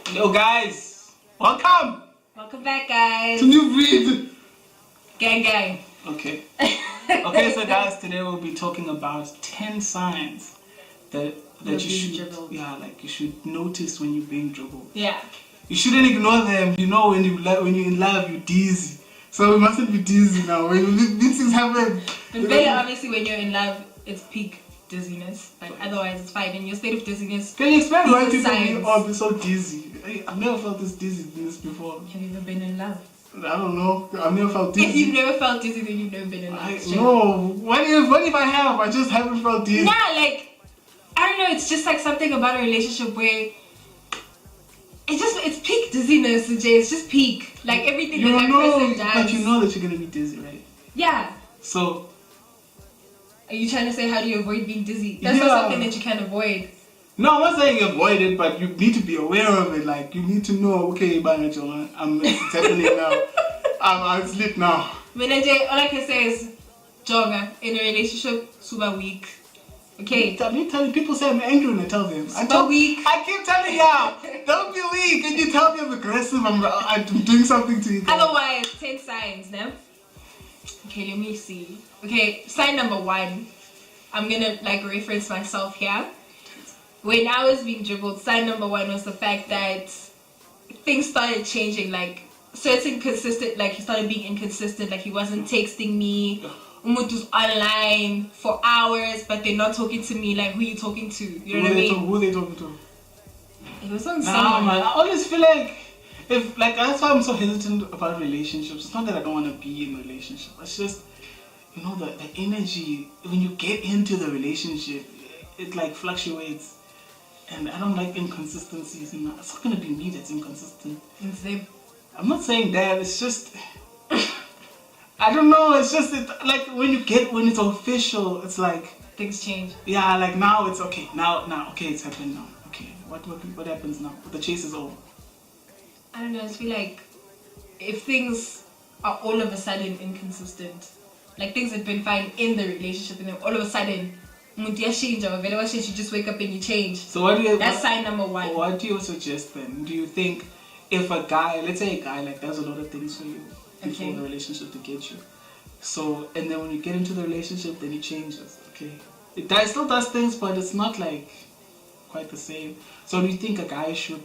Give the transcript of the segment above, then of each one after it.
Hello guys, welcome Welcome back, guys. to New Breed. Gang, gang. Okay. Okay, so guys, today we'll be talking about 10 signs that you should, dribbled. you should notice when you're being dribbled. Yeah. You shouldn't ignore them. You know when you're in love, you're dizzy. So we mustn't be dizzy now. When these things happen. But very obviously, when you're in love, it's peak dizziness. But otherwise, it's fine. In your state of dizziness, Can you explain why these are people be signs. so dizzy? I've never felt this dizziness before. Have you ever been in love? I don't know. I've never felt dizzy. If you've never felt dizzy, then you've never been in love. No. What if I have? I just haven't felt dizzy. Nah, I don't know. It's just like something about a relationship where it's peak dizziness, Jay. It's just peak. Like everything that person does. But you know that you're gonna be dizzy, right? Yeah. So. Are you trying to say how do you avoid being dizzy? That's not something that you can avoid. No, I'm not saying avoid it, but you need to be aware of it. Like, you need to know, okay, it's happening now. I'm asleep now. Menajay, all I can say is, Jonga, in a relationship, super weak. Okay? I'm telling people say I'm angry when I tell them. Weak. I keep telling y'all, don't be weak. And you tell me I'm aggressive, I'm doing something to you. Otherwise, 10 signs, no? Okay, let me see. Okay, sign number 1. I'm gonna reference myself here. When I was being dribbled, sign number 1 was the fact that things started changing, certain consistent, he started being inconsistent, he wasn't texting me, was online for hours, but they're not talking to me, who you talking to, you know what I mean? Who are they talking to? It was on Nah, someone. man, I always feel that's why I'm so hesitant about relationships. It's not that I don't want to be in a relationship, it's just, the energy, when you get into the relationship, it fluctuates. And I don't like inconsistencies. It's not gonna be me that's inconsistent. It's them. I'm not saying that. It's just I don't know. It's just when it's official, it's things change. Yeah, now it's okay. Now okay, it's happened now. Okay, what happens now? The chase is over. I don't know. I just feel like if things are all of a sudden inconsistent, things have been fine in the relationship, and then all of a sudden. You just wake up and you change. So that's sign number 1. What do you suggest then? Do you think if a guy, let's say a guy does a lot of things for you before the relationship to get you, so and then when you get into the relationship, then he changes. Okay, it still does things, but it's not quite the same. So do you think a guy should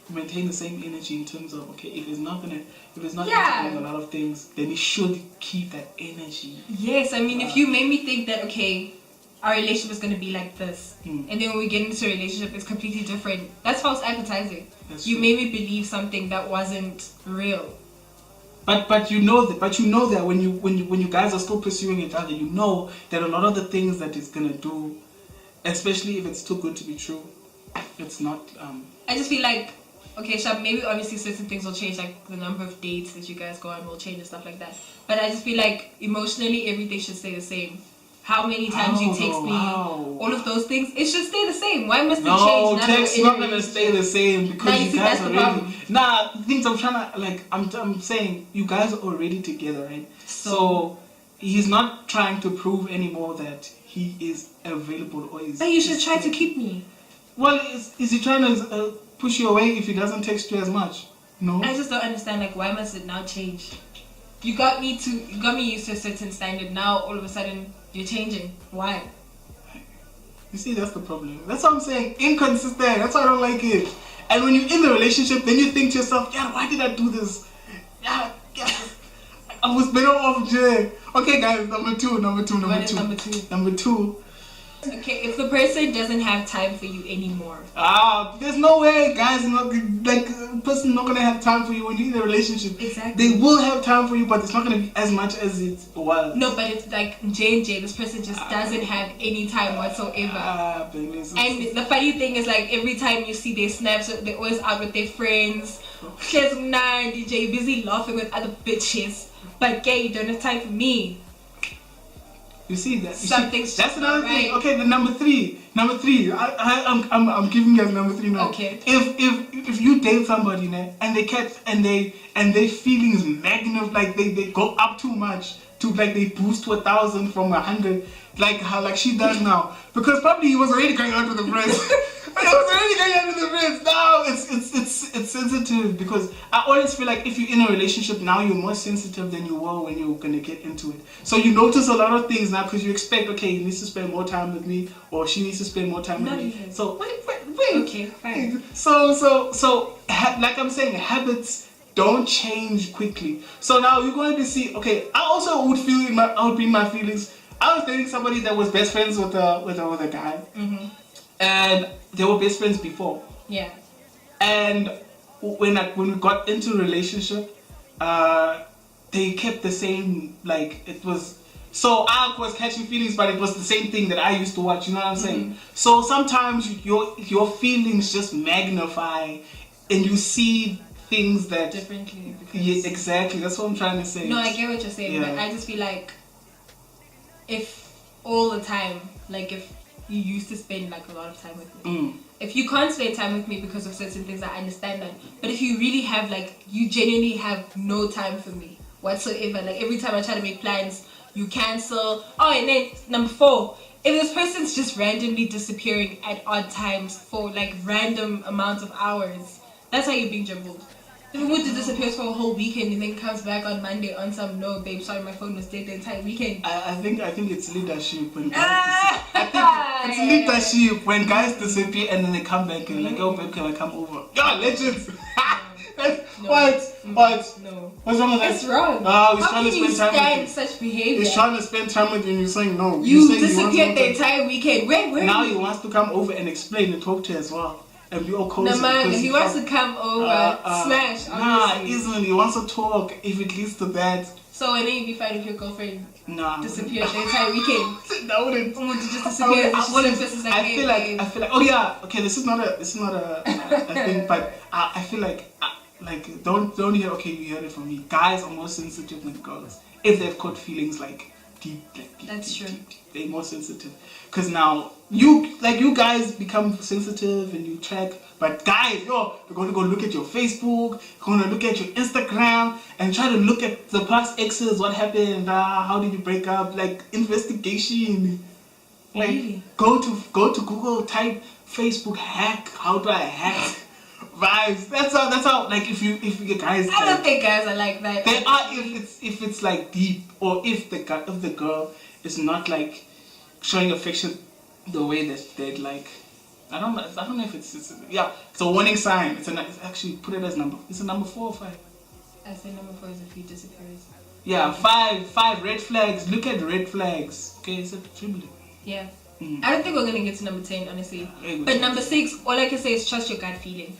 maintain the same energy in terms of if he's not doing a lot of things, then he should keep that energy? Yes, I mean if you made me think that our relationship is going to be like this, and then when we get into a relationship it's completely different, that's false advertising. You made me believe something that wasn't real. But you know that when you guys are still pursuing each other, you know that a lot of the things that it's gonna do, especially if it's too good to be true, it's not. I just feel maybe obviously certain things will change, the number of dates that you guys go on will change and stuff like that. But I just feel emotionally everything should stay the same. How many times you text me, all of those things, it should stay the same. Why must it change? No, text not gonna stay the same because you guys are already. Things I'm trying to I'm saying you guys are already together, right? So he's not trying to prove anymore that he is available or is. But you should try to keep me. Well, is he trying to push you away if he doesn't text you as much? No. I just don't understand. Why must it now change? You got me used to a certain standard. Now all of a sudden you're changing. Why? You see, that's the problem. That's what I'm saying. Inconsistent. That's why I don't like it. And when you're in the relationship, then you think to yourself, yeah, why did I do this? Yeah, I was better off jail. Okay, guys, number two. What is number 2? Number 2. Okay, if the person doesn't have time for you anymore. There's no way, guys. A person not gonna have time for you when you're in a relationship. Exactly. They will have time for you, but it's not gonna be as much as it was. No, but it's J&J. This person just doesn't have any time whatsoever. And the funny thing is, every time you see their snaps, they're always out with their friends. DJ busy laughing with other bitches. But gay, you don't have time for me. You see that? That's another thing. Okay, the number 3. I'm giving you guys number 3 now. Okay. If you date somebody and they feelings magnify, they go up too much to they boost to 1,000 from 100, how she does now, because probably he was already going out with the friends. Now it's sensitive because I always feel like if you're in a relationship now, you're more sensitive than you were when you're gonna get into it. So you notice a lot of things now because you expect, okay, he needs to spend more time with me, or she needs to spend more time with me. Even. So wait. Okay, fine. So like I'm saying, habits don't change quickly. So now you're going to see. Okay, I also would be in my feelings. I was dating somebody that was best friends with a guy, and they were best friends before. Yeah. And when we got into a relationship, they kept the same, like, it was, so I was catching feelings, but it was the same thing that I used to watch, you know what I'm saying? So sometimes your feelings just magnify and you see things that differently. Yeah, exactly, that's what I'm trying to say. No, I get what you're saying, but I just feel like if all the time, like if you used to spend like a lot of time with me, if you can't spend time with me because of certain things, I understand that. But if you really have, like, you genuinely have no time for me whatsoever, like every time I try to make plans, you cancel. Oh, and then number 4, if this person's just randomly disappearing at odd times for like random amounts of hours, that's how you're being dribbled. If Mutu disappears for a whole weekend and then comes back on Monday on some, no babe, sorry, my phone was dead the entire weekend. I think it's leadership when guys it's leadership when guys disappear and then they come back and like, oh babe, can I come over? Yeah, legends. What? No. What's wrong with that? It's wrong. Oh, he's trying to spend time with you. Such behavior. He's trying to spend time with you and you're saying no. You disappeared the entire weekend. Where? Now he wants to come over and explain and talk to you as well. And be all cozy. No man, he wants to come over, smash. Isn't he wants to talk if it leads to that. So and then you'd be fine if your girlfine disappeared the entire weekend. That wouldn't. Just disappear. I feel like. Oh yeah. Okay. This is not a thing, but I feel like don't hear. Okay, you heard it from me. Guys are more sensitive than girls if they've caught feelings like deep. That's true. They're more sensitive. Because now, you guys become sensitive and you track, but guys, you're going to go look at your Facebook, you're going to look at your Instagram, and try to look at the past exes, what happened, how did you break up, like, investigation. Like, really? Go to Google, type Facebook hack, how do I hack vibes. That's how, like, if you guys... I don't think guys are like that. They are if it's like deep, or if the girl is not, like, showing affection the way that they'd like. I don't know if it's a warning sign. It's actually put it as number. It's a number 4 or 5. I say number 4 is if he disappears. Yeah, 5 red flags. Look at red flags. Okay, it's a Dribbled. Yeah. I don't think we're gonna get to number 10, honestly. But number 6, all I can say is trust your gut feeling.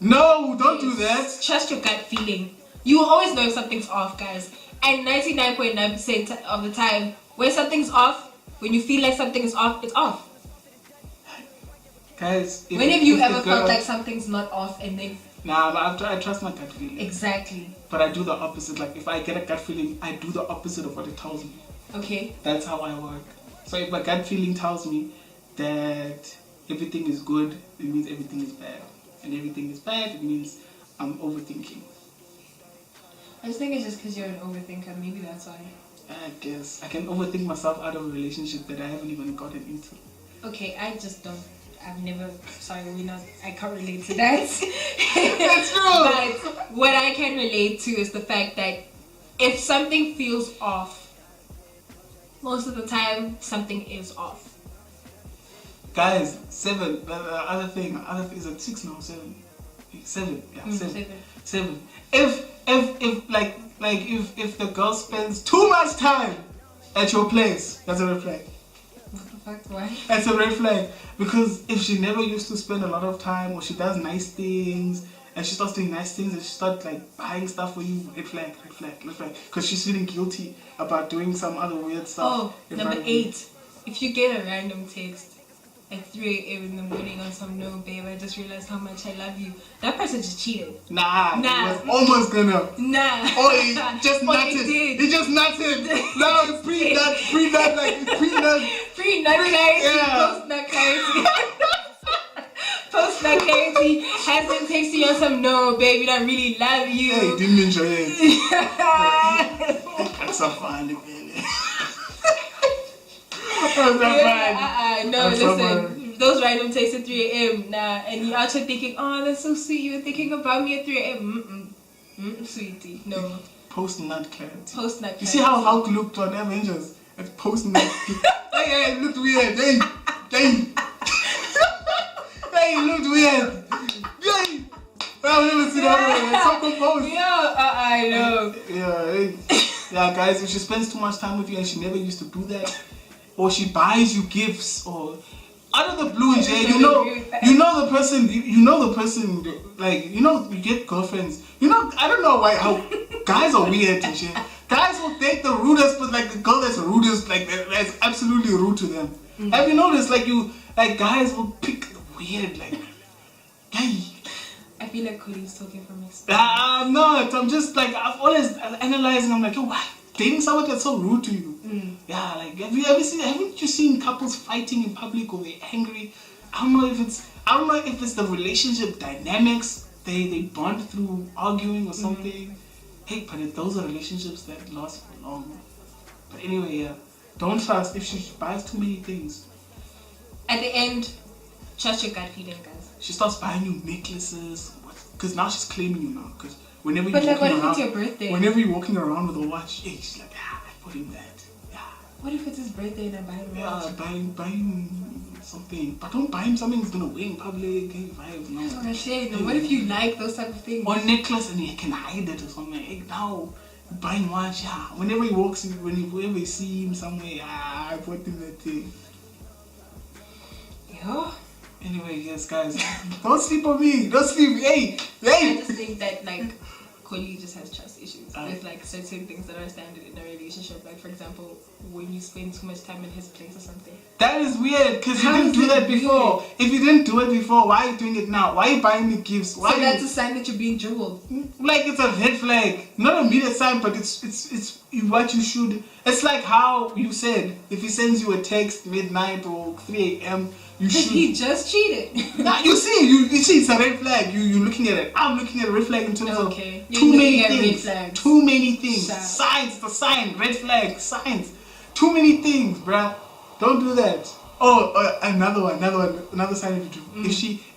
No, don't do that. Trust your gut feeling. You will always know if something's off, guys. And 99.9% of the time, when something's off, when you feel like something is off, it's off. Guys, when have you ever felt like something's not off and then... Nah, I trust my gut feeling. Exactly. But I do the opposite. Like, if I get a gut feeling, I do the opposite of what it tells me. Okay. That's how I work. So if my gut feeling tells me that everything is good, it means everything is bad. And everything is bad, it means I'm overthinking. I just think it's just because you're an overthinker. Maybe that's why. I guess. I can overthink myself out of a relationship that I haven't even gotten into. Okay, I just don't. I've never... Sorry, I can't relate to that. That's true! But what I can relate to is the fact that if something feels off, most of the time, something is off. Guys, 7. The other thing is it 6 now? 7. 7. Yeah, 7. If the girl spends too much time at your place, that's a red flag. What the fuck? Why? That's a red flag. Because if she never used to spend a lot of time, or she does nice things, and she starts doing nice things, and she starts like buying stuff for you, red flag. Because she's feeling guilty about doing some other weird stuff. Oh, number 8. If you get a random text at 3 a.m. in the morning on some, no babe, I just realized how much I love you, that person just cheated. Nah. He was almost gonna. Nah. Oh, he just nutted. He just nutted. No, pre-nut clarity. Yeah. Post-nut clarity. Post-nut clarity has been texting you on some, no babe, I really love you. Hey, didn't enjoy it. That's so fun, man. No, listen. those random texts at 3 a.m. Nah, and you're out here thinking, oh, that's so sweet. You're thinking about me at 3 a.m. Sweetie, no. Post-nut clarity. Post-nut clarity. You see how Hulk looked on Avengers? It's post-nut. Hey, it looked weird. Hey. Hey, it looked weird. Hey. I've never seen that. It's so composed. Yeah, I know. Yeah, hey. Yeah, guys, if she spends too much time with you and she never used to do that, or she buys you gifts, or out of the blue, Jay, you know the person, like, you get girlfriends, I don't know how guys are weird and shit. Guys will date the rudest, but like the girl that's rudest, like that's absolutely rude to them. Mm-hmm. Have you noticed, guys will pick the weird, hey. I feel like Cody's talking from experience. I'm not. I'm just I've always analyzing. I'm like, yo, why dating someone that's so rude to you? Mm. Yeah, haven't you seen couples fighting in public or they're angry? I don't know if it's the relationship dynamics they bond through arguing or something. Mm. Hey, but those are relationships that last for long. But anyway, yeah, don't trust if she buys too many things. At the end, trust your gut feeling, guys. She starts buying you necklaces, because now she's claiming you now. Because whenever what if it's your birthday? Whenever you're walking around with a watch, hey, she's like, I bought him that. Yeah. What if it's his birthday and I buy him a watch? Buy him something, but don't buy him something he's gonna wear in public. Hey, vibes, no. Oh, shit. No. What if you like those type of things? Or necklace and he can hide it or something. Hey, now buying watch, yeah. Whenever he walks, whenever you see him somewhere, I bought him that thing. Yeah. Anyway, yes, guys, don't sleep on me. Don't sleep. Hey. I just think that Koli just has trust issues with certain things that are standard in a relationship. Like, for example, when you spend too much time in his place or something. That is weird because you didn't do that before. Weird? If you didn't do it before, why are you doing it now? Why are you buying me gifts? Why so that's a sign that you're being dribbled. It's a red flag, not a immediate sign, but it's what you should. It's like how you said if he sends you a text midnight or 3 a.m. You should. He just cheated. Nah, you see, it's a red flag. You're looking at it. I'm looking at a red flag in terms of too many things. Too many things. Signs, the sign, red flag, signs. Too many things, bruh. Don't do that. Oh, another sign of you do.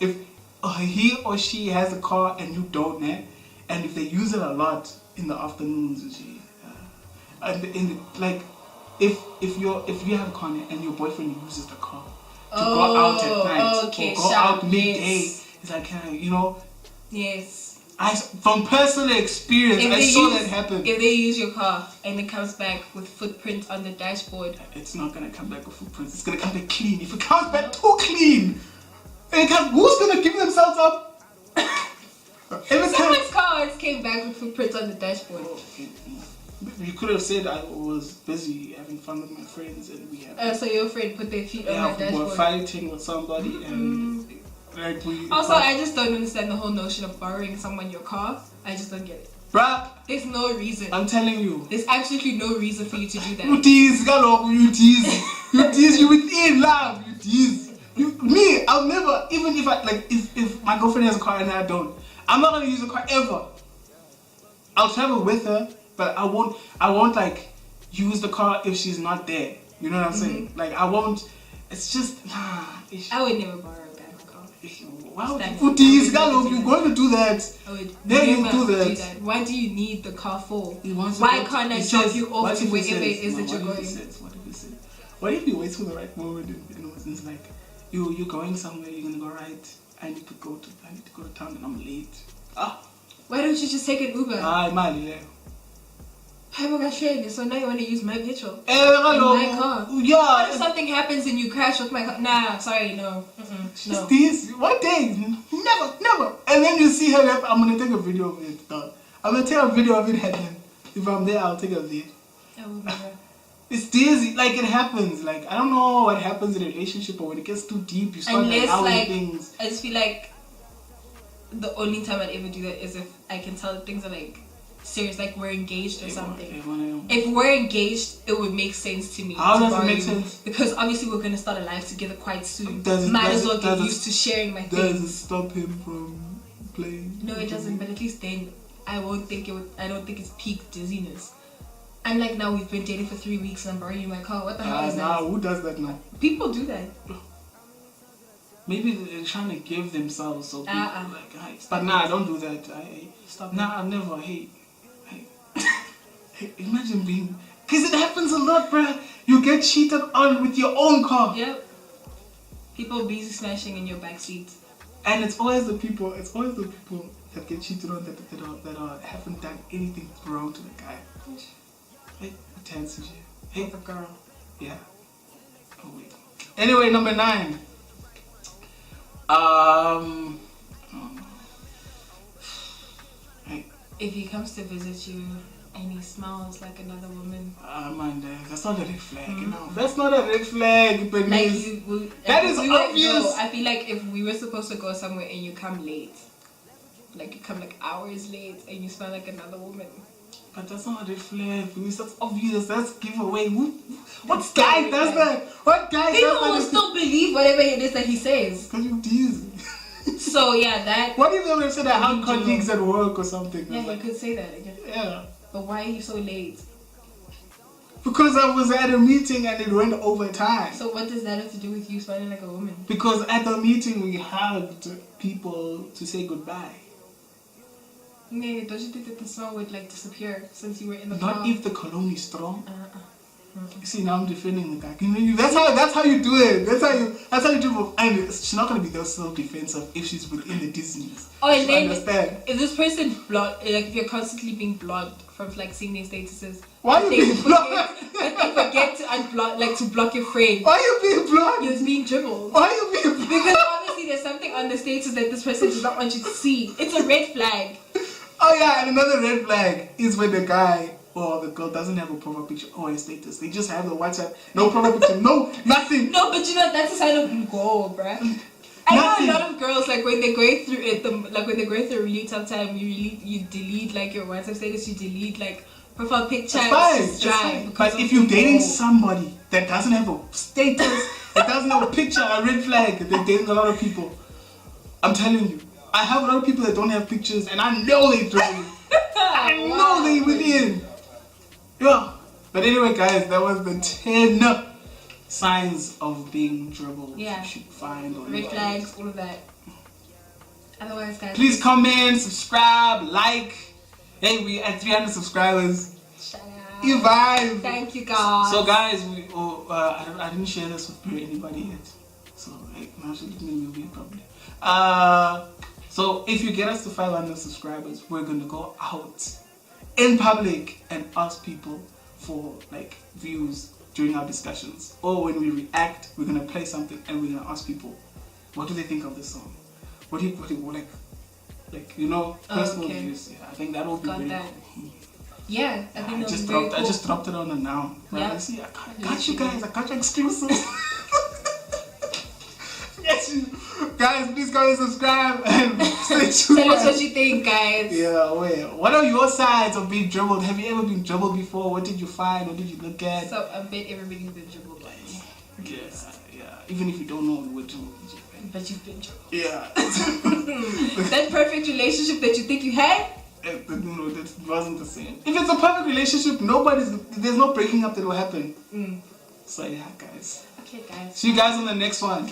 If he or she has a car and you don't, and if they use it a lot in the afternoons, if you have a car and your boyfriend uses the car to go out at night or go out midday, it's like, yes. From personal experience, I saw that happen. If they use your car and it comes back with footprints on the dashboard, it's not gonna come back with footprints. It's gonna come back clean. If it comes back too clean, who's gonna give themselves up? Someone's car always came back with footprints on the dashboard. You could have said I was busy having fun with my friends and we had. So your friend put their feet on my dashboard. We were fighting with somebody and. I just don't understand the whole notion of borrowing someone your car. I just don't get it. Bruh. There's no reason. I'm telling you. There's absolutely no reason for you to do that. You tease, you within love, you tease. I'll never, even if my girlfriend has a car and I don't, I'm not gonna use a car ever. I'll travel with her, but I won't use the car if she's not there. You know what I'm saying? I won't, it's just, I would never borrow. Wow, you're going to do that. Then you do that. Why do you need the car for? Why can't I drop you off to wherever it is that you're going? What if you wait for the right moment and it's like you're going somewhere, you're gonna go right. I need to go to town and I'm late. Why don't you just take an Uber? So now you want to use my petrol in my car. Yeah. What if something happens and you crash with my car? Nah, sorry, no. No. This one day, never. And then you see her. I'm gonna take a video of it. I'm gonna take a video of it happening. If I'm there, I'll take a video. I will be there. It's dizzy. It happens. I don't know what happens in a relationship, but when it gets too deep, you start allowing things. I just feel like the only time I'd ever do that is if I can tell that things are serious, we're engaged or something. If we're engaged, it would make sense to me. How does it make sense? Because obviously we're gonna start a life together quite soon. Might as well get used to sharing my things. Does it stop him from playing? No, it doesn't. But at least then, I don't think it's peak dizziness. I'm now we've been dating for 3 weeks and I'm borrowing you my car. What the hell is that? Who does that now? People do that. maybe they're trying to give themselves so people like, hey. But I don't do that. Stop. I'll never. Hey, imagine being, because it happens a lot, bruh. You get cheated on with your own car. Yep. People busy smashing in your backseat. And it's always the people that get cheated on that haven't done anything wrong to the guy. Hey, tense. Hey, the girl. Yeah. Oh wait. Anyway, number 9. If he comes to visit you and he smells like another woman. Man, that's not a red flag, you know. That's not a red flag, but that is obvious. I feel like if we were supposed to go somewhere and you come late, like you come like hours late and you smell like another woman. But that's not a red flag. That's obvious. That's giveaway. What guy does that? What guy People does that? People will still believe whatever it is that he says. Because you tease. So yeah, that. What if they would have said that how colleagues at work or something? Yeah, you could say that again. Yeah. But why are you so late? Because I was at a meeting and it went over time. So what does that have to do with you smelling like a woman? Because at the meeting we hugged people to say goodbye. Nee, don't you think that the smell would like disappear since you were in the car? Not if the cologne is strong. You see, now I'm defending the guy. That's how you do it. That's how you do it. And she's not gonna be so defensive if she's within the distance. Oh, and then understand. If this person blocked, like if you're constantly being blocked from like seeing their statuses, why are you being blocked? But they forget to unblock, like to block your friend. Why are you being blocked? You're being dribbled. Why are you being blocked? Because obviously there's something on the status that this person does not want you to see. It's a red flag. Oh yeah, and another red flag is when the guy or the girl doesn't have a profile picture or a status. They just have the WhatsApp, no profile picture, no, nothing. No, but you know, that's a sign of goal, bruh. I know a lot of girls, like when they're going through it, when they're going through a really tough time, you delete like your WhatsApp status, you delete like profile pictures. It's fine. But if you're dating somebody that doesn't have a status, that doesn't have a picture, a red flag, they're dating a lot of people. I'm telling you. I have a lot of people that don't have pictures and I know they're driving. I know they're within. Yeah. But anyway, guys, that was the 10 signs of being dribbled. Yeah. You should find on red flags, all of that. Otherwise, guys, please comment, subscribe, like. Hey, we at 300 subscribers. Shout out. You vibe. Thank you, guys. So, guys, I didn't share this with anybody yet. So, now she didn't make me weird probably. So if you get us to 500 subscribers, we're gonna go out in public and ask people for like views during our discussions. Or when we react, we're gonna play something and we're gonna ask people, what do they think of this song? What do you like personal views? Yeah, I think that will be really cool. Yeah, I think I just dropped it on a now. Right? Yeah. See, I got you guys. I got you exclusive. Yes, guys, please go and subscribe and stay tuned. Tell us what you think, guys. Yeah, wait. What are your sides of being dribbled? Have you ever been dribbled before? What did you find? What did you look at? So I bet everybody's been dribbled once. Yeah. Even if you don't know what dribbled is. But you've been dribbled. Yeah. That perfect relationship that you think you had? No, that wasn't the same. If it's a perfect relationship, there's no breaking up that will happen. So yeah, guys. Okay, guys. See you guys on the next one.